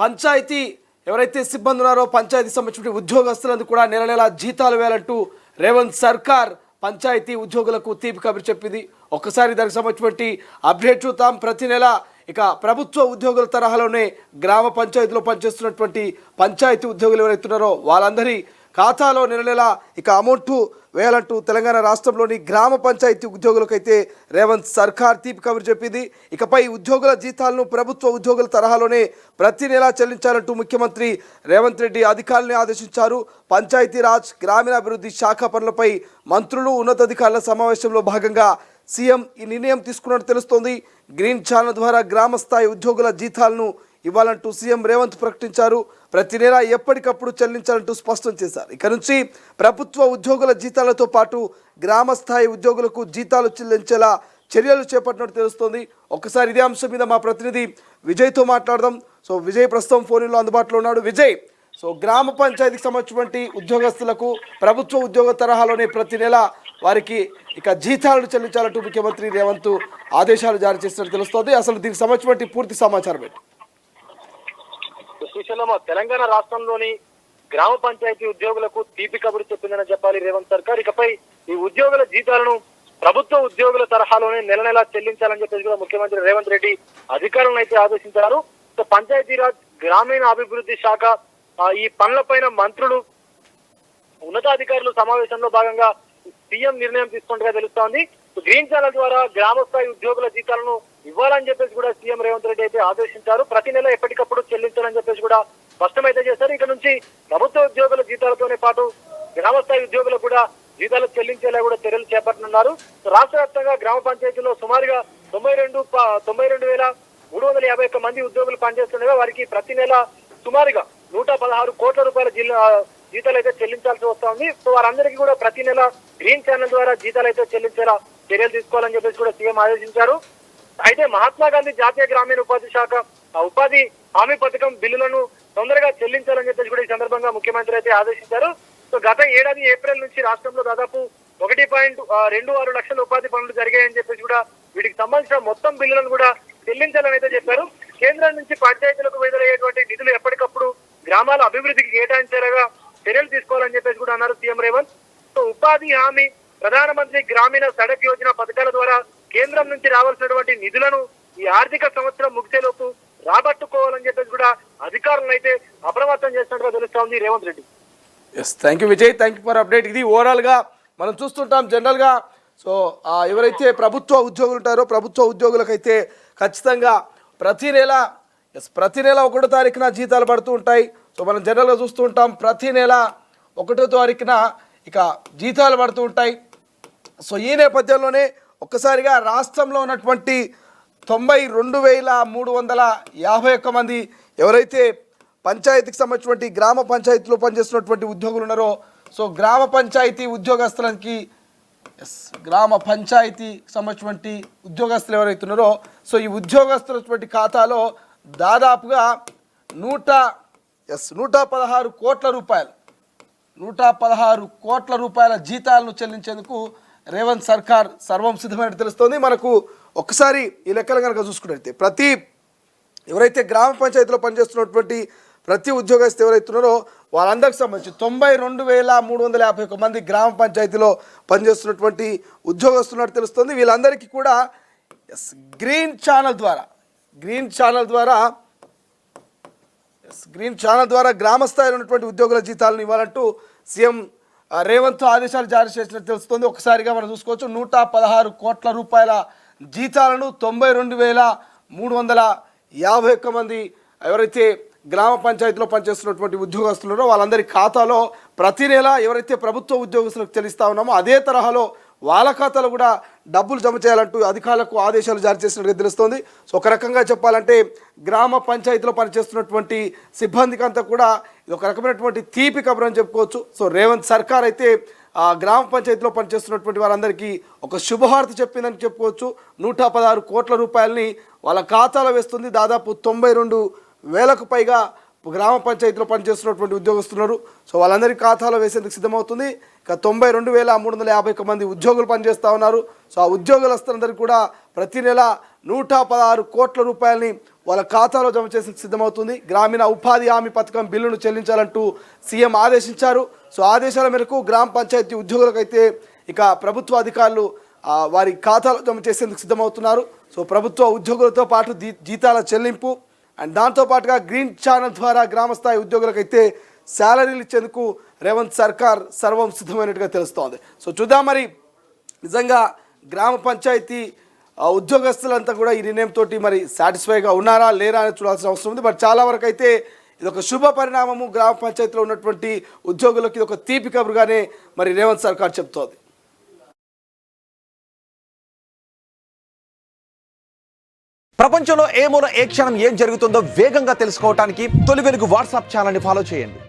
పంచాయతీ ఎవరైతే సిబ్బంది ఉన్నారో పంచాయతీ సంబంధించిన ఉద్యోగస్తులందరూ కూడా నెల నెల జీతాలు వేయాలంటూ రేవంత్ సర్కార్ పంచాయతీ ఉద్యోగులకు తీపి కబురు చెప్పింది. ఒక్కసారి దానికి సంబంధించినటువంటి అప్డేట్ చూద్దాం. ప్రతి నెల ఇక ప్రభుత్వ ఉద్యోగుల తరహాలోనే గ్రామ పంచాయతీలో పనిచేస్తున్నటువంటి పంచాయతీ ఉద్యోగులు ఎవరైతే ఉన్నారో వాళ్ళందరి ఖాతాలో నెల నెల ఇక అమౌంట్ వేయాలంటూ తెలంగాణ రాష్ట్రంలోని గ్రామ పంచాయతీ ఉద్యోగులకైతే రేవంత్ సర్కార్ తీపి కబురు చెప్పింది. ఇకపై ఉద్యోగుల జీతాలను ప్రభుత్వ ఉద్యోగుల తరహాలోనే ప్రతి నెలా చెల్లించాలంటూ ముఖ్యమంత్రి రేవంత్ రెడ్డి అధికారులను ఆదేశించారు. పంచాయతీరాజ్ గ్రామీణాభివృద్ధి శాఖ పనులపై మంత్రులు ఉన్నతాధికారుల సమావేశంలో భాగంగా సీఎం ఈ నిర్ణయం తీసుకున్నట్టు తెలుస్తోంది. గ్రీన్ ఛానల్ ద్వారా గ్రామ స్థాయి ఉద్యోగుల జీతాలను ఇవ్వాలంటూ సీఎం రేవంత్ ప్రకటించారు. ప్రతి నెల ఎప్పటికప్పుడు చెల్లించాలంటూ స్పష్టం చేశారు. ఇక నుంచి ప్రభుత్వ ఉద్యోగుల జీతాలతో పాటు గ్రామ స్థాయి ఉద్యోగులకు జీతాలు చెల్లించేలా చర్యలు చేపట్టినట్టు తెలుస్తోంది. ఒకసారి ఇదే అంశం మీద మా ప్రతినిధి విజయ్తో మాట్లాడదాం. సో విజయ్ ప్రస్తుతం ఫోన్లో అందుబాటులో ఉన్నాడు. విజయ్, సో గ్రామ పంచాయతీకి సంబంధించినటువంటి ఉద్యోగస్తులకు ప్రభుత్వ ఉద్యోగ తరహాలోనే ప్రతి నెల వారికి ఇక జీతాలను చెల్లించాలంటూ ముఖ్యమంత్రి రేవంత్ ఆదేశాలు జారీ చేసినట్టు తెలుస్తోంది. అసలు దీనికి సంబంధించినటువంటి పూర్తి సమాచారం ఏంటి? తెలంగాణ రాష్ట్రంలోని గ్రామ పంచాయతీ ఉద్యోగులకు తీపి కబురు చెప్పిందని చెప్పాలి రేవంత్ సర్కార్. ఇకపై ఈ ఉద్యోగుల జీతాలను ప్రభుత్వ ఉద్యోగుల తరహాలోనే నెల నెలా చెల్లించాలని చెప్పేసి కూడా ముఖ్యమంత్రి రేవంత్ రెడ్డి అధికారులను అయితే ఆదేశించారు. పంచాయతీరాజ్ గ్రామీణ అభివృద్ధి శాఖ ఈ పనులపైన మంత్రులు ఉన్నతాధికారులు సమావేశంలో భాగంగా సీఎం నిర్ణయం తీసుకుంటుగా తెలుస్తోంది. గ్రీన్ ఛానల్ ద్వారా గ్రామ స్థాయి ఉద్యోగుల జీతాలను ఇవ్వాలని చెప్పేసి కూడా సీఎం రేవంత్ రెడ్డి అయితే ఆదేశించారు. ప్రతి నెల ఎప్పటికప్పుడు చెల్లించాలని చెప్పేసి కూడా స్పష్టమైతే చేశారు. ఇక నుంచి ప్రభుత్వ ఉద్యోగుల జీతాలతోనే పాటు గ్రామ స్థాయి ఉద్యోగులకు కూడా జీతాలు చెల్లించేలా కూడా చర్యలు చేపట్టనున్నారు. రాష్ట్ర వ్యాప్తంగా గ్రామ పంచాయతీలో సుమారుగా 92,351 మంది ఉద్యోగులు పనిచేస్తుండగా వారికి ప్రతి నెల సుమారుగా 116 కోట్ల రూపాయల జీతాలు అయితే చెల్లించాల్సి వస్తుంది. సో వారందరికీ కూడా ప్రతి నెల గ్రీన్ ఛానల్ ద్వారా జీతాలు అయితే చెల్లించేలా చర్యలు తీసుకోవాలని చెప్పేసి కూడా సీఎం ఆదేశించారు. అయితే మహాత్మా గాంధీ జాతీయ గ్రామీణ ఉపాధి శాఖ ఉపాధి హామీ పథకం బిల్లులను తొందరగా చెల్లించాలని చెప్పేసి కూడా ఈ సందర్భంగా ముఖ్యమంత్రి అయితే ఆదేశించారు. సో గత ఏడాది ఏప్రిల్ నుంచి రాష్ట్రంలో దాదాపు 1.26 లక్షల ఉపాధి పనులు జరిగాయని చెప్పేసి కూడా వీటికి సంబంధించిన మొత్తం బిల్లులను కూడా చెల్లించాలని అయితే చెప్పారు. కేంద్రం నుంచి పంచాయతీలకు విడుదలయ్యేటువంటి నిధులు ఎప్పటికప్పుడు గ్రామాల అభివృద్ధికి కేటాయించేలాగా చర్యలు తీసుకోవాలని చెప్పేసి కూడా అన్నారు సీఎం రేవంత్. సో ఉపాధి హామీ, ప్రధానమంత్రి గ్రామీణ సడక్ యోజన పథకాల ద్వారా కేంద్రం నుంచి రావాల్సినటువంటి నిధులను ఈ ఆర్థిక సంవత్సరం ముగిసేలోపు రాబట్టుకోవాలని చెప్పేసి కూడా అధికారులను అయితే అప్రమత్తం చేసినట్టుగా తెలుస్తోంది Revanth Reddy. Thank you Vijay, thank you for update. ఇది ఓవరాల్గా మనం చూస్తుంటాం జనరల్గా. సో ఎవరైతే ప్రభుత్వ ఉద్యోగులు ఉంటారో ప్రభుత్వ ఉద్యోగులకైతే ఖచ్చితంగా ప్రతి నెల 1వ తారీఖున జీతాలు పడుతూ ఉంటాయి. సో మనం జనరల్గా చూస్తూ ఉంటాం ప్రతి నెల 1వ తారీఖున ఇక జీతాలు పడుతూ ఉంటాయి. సో ఈ నేపథ్యంలోనే ఒక్కసారిగా రాష్ట్రంలో ఉన్నటువంటి 92,351 మంది ఎవరైతే పంచాయతీకి సంబంధించినటువంటి గ్రామ పంచాయతీలో పనిచేస్తున్నటువంటి ఉద్యోగులు ఉన్నారో సో గ్రామ పంచాయతీ ఉద్యోగస్తులకి గ్రామ పంచాయతీకి సంబంధించినటువంటి ఉద్యోగస్తులు ఎవరైతే ఉన్నారో సో ఈ ఉద్యోగస్తులటువంటి ఖాతాలో దాదాపుగా 116 కోట్ల రూపాయలు 116 కోట్ల రూపాయల జీతాలను చెల్లించేందుకు రేవంత్ సర్కార్ సర్వం సిద్ధమైనట్టు తెలుస్తోంది. మనకు ఒక్కసారి ఈ లెక్కలు కనుక చూసుకున్నట్లయితే ఎవరైతే గ్రామ పంచాయతీలో పనిచేస్తున్నటువంటి ప్రతి ఉద్యోగస్తు ఎవరైతున్నారో వాళ్ళందరికి సంబంధించి 92,351 మంది గ్రామ పంచాయతీలో పనిచేస్తున్నటువంటి ఉద్యోగస్తున్నట్టు తెలుస్తుంది. వీళ్ళందరికీ కూడా గ్రీన్ ఛానల్ ద్వారా గ్రామ స్థాయిలో ఉన్నటువంటి ఉద్యోగుల జీతాలను ఇవ్వాలంటూ సీఎం రేవంత్ ఆదేశాలు జారీ చేసినట్టు తెలుస్తుంది. ఒకసారిగా మనం చూసుకోవచ్చు 116 కోట్ల రూపాయల జీతాలను 92,351 మంది ఎవరైతే గ్రామ పంచాయతీలో పనిచేస్తున్నటువంటి ఉద్యోగస్తులు వాళ్ళందరి ఖాతాలో ప్రతి నెల ఎవరైతే ప్రభుత్వ ఉద్యోగస్తులకు చెల్లిస్తా ఉన్నామో అదే తరహాలో వాళ్ళ ఖాతాలో కూడా డబ్బులు జమ చేయాలంటూ అధికారులకు ఆదేశాలు జారీ చేసినట్టుగా తెలుస్తోంది. సో ఒక రకంగా చెప్పాలంటే గ్రామ పంచాయతీలో పనిచేస్తున్నటువంటి సిబ్బందికి అంతా కూడా ఇది ఒక రకమైనటువంటి తీపి కబురు అని చెప్పుకోవచ్చు. సో రేవంత్ సర్కార్ అయితే గ్రామ పంచాయతీలో పనిచేస్తున్నటువంటి వారందరికీ ఒక శుభవార్త చెప్పిందని చెప్పుకోవచ్చు. 116 కోట్ల రూపాయలని వాళ్ళ ఖాతాలో వేస్తుంది. దాదాపు 92,000కు పైగా గ్రామ పంచాయతీలో పనిచేస్తున్నటువంటి ఉద్యోగస్తున్నారు. సో వాళ్ళందరికీ ఖాతాలో వేసేందుకు సిద్ధమవుతుంది. ఇక 92,351 మంది ఉద్యోగులు పనిచేస్తూ ఉన్నారు. సో ఆ ఉద్యోగస్తులందరికీ కూడా ప్రతి నెల 116 కోట్ల రూపాయలని వాళ్ళ ఖాతాలో జమ చేసేందుకు సిద్ధమవుతుంది. గ్రామీణ ఉపాధి హామీ పథకం బిల్లును చెల్లించాలంటూ సీఎం ఆదేశించారు. సో ఆదేశాల మేరకు గ్రామ పంచాయతీ ఉద్యోగులకైతే ఇక ప్రభుత్వ అధికారులు వారి ఖాతాలో జమ చేసేందుకు సిద్ధమవుతున్నారు. సో ప్రభుత్వ ఉద్యోగులతో పాటు జీతాల చెల్లింపు అండ్ దాంతోపాటుగా గ్రీన్ ఛానల్ ద్వారా గ్రామస్థాయి ఉద్యోగులకైతే శాలరీలు ఇచ్చేందుకు రేవంత్ సర్కార్ సర్వం సిద్ధమైనట్టుగా తెలుస్తోంది. సో చూద్దాం మరి నిజంగా గ్రామ పంచాయతీ ఉద్యోగస్తులంతా కూడా ఈ నిర్ణయం తోటి మరి సాటిస్ఫైగా ఉన్నారా లేరా అని చూడాల్సిన అవసరం ఉంది. బట్ చాలా వరకు అయితే ఇది ఒక శుభ పరిణామము. గ్రామ పంచాయతీలో ఉన్నటువంటి ఉద్యోగులకు ఇది ఒక తీపి కబురుగానే మరి రేవంత్ సర్కార్ చెప్తోంది. ప్రపంచంలో ఏ మూల ఏ క్షణం ఏం జరుగుతుందో వేగంగా తెలుసుకోవడానికి తొలి వెలుగు వాట్సాప్ ఛానల్ని ఫాలో చేయండి.